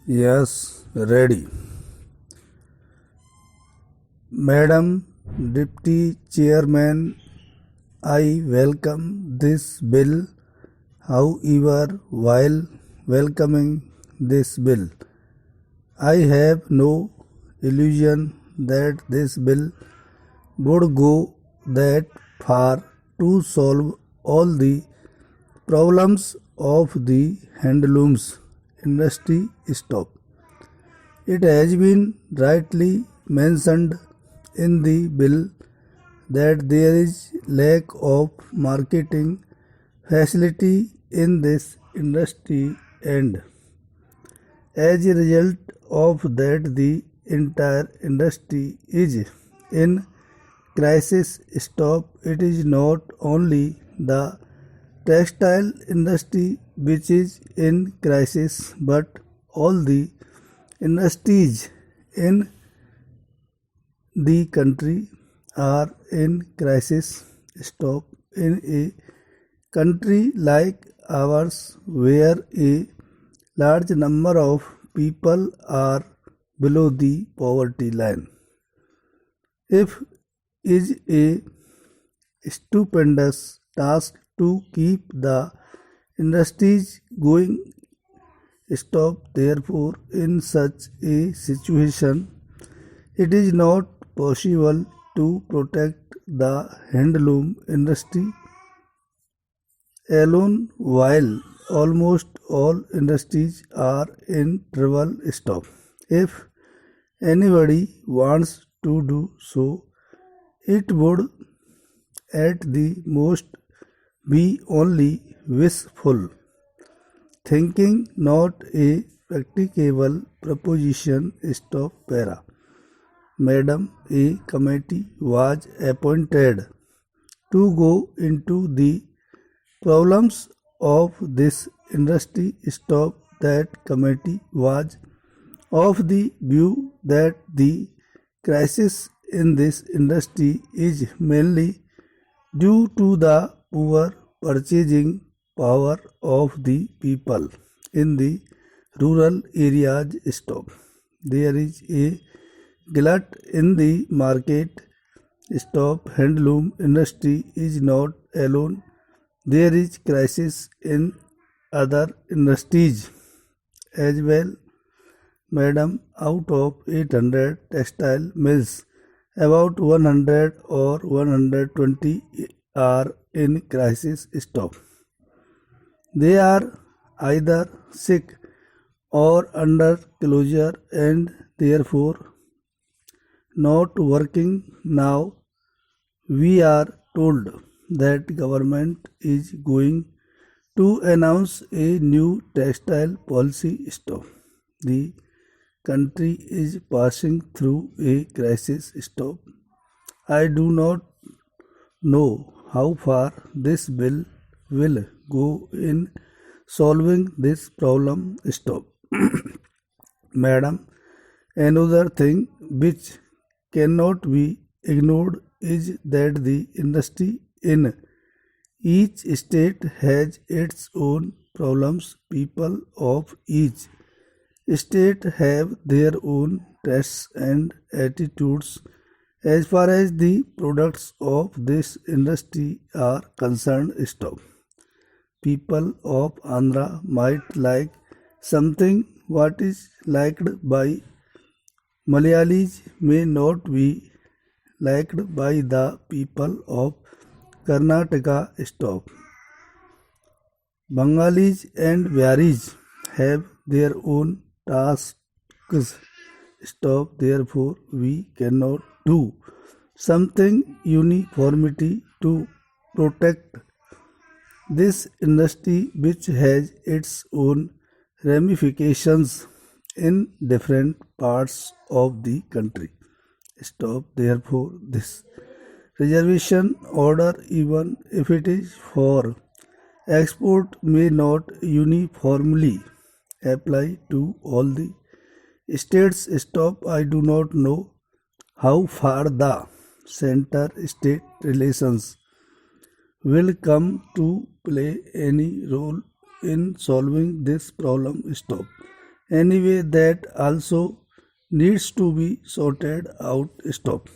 Yes, ready. Madam Deputy Chairman, I welcome this bill. However, while welcoming this bill, I have no illusion that this bill would go that far to solve all the problems of the handlooms industry. Stop. It has been rightly mentioned in the bill that there is lack of marketing facility in this industry, and as a result of that the entire industry is in crisis. Stop. It is not only the textile industry which is in crisis, but all the industries in the country are in crisis. Stop. In a country like ours, where a large number of people are below the poverty line, if is a stupendous task to keep the industries going. Stop. Therefore, in such a situation, it is not possible to protect the handloom industry alone while almost all industries are in trouble. Stop. If anybody wants to do so, it would at the most be only wishful thinking, not a practicable proposition. Stop. Para. Madam, a committee was appointed to go into the problems of this industry. Stop. That committee was of the view that the crisis in this industry is mainly due to the poor purchasing power of the people in the rural areas. Stop. There is a glut in the market. Stop. Handloom industry is not alone. There is crisis in other industries as well. Madam, out of 800 textile mills, about 100 or 120 are in crisis. Stop. They are either sick or under closure and therefore not working now. We are told that government is going to announce a new textile policy. Stop. The country is passing through a crisis. Stop. I do not know how far this bill will go in solving this problem. Stop. Madam, another thing which cannot be ignored is that the industry in each state has its own problems. People of each state have their own tastes and attitudes as far as the products of this industry are concerned. Stop. People of Andhra might like something what is liked by Malayalis may not be liked by the people of Karnataka. Stop. Bengalis and Biharis have their own tasks. Stop. Therefore, we cannot do something uniformity to protect this industry which has its own ramifications in different parts of the country. Stop. Therefore, this reservation order, even if it is for export, may not uniformly apply to all the states. Stop. I do not know how far the center-state relations will come to play any role in solving this problem. Stop. Anyway, that also needs to be sorted out. Stop.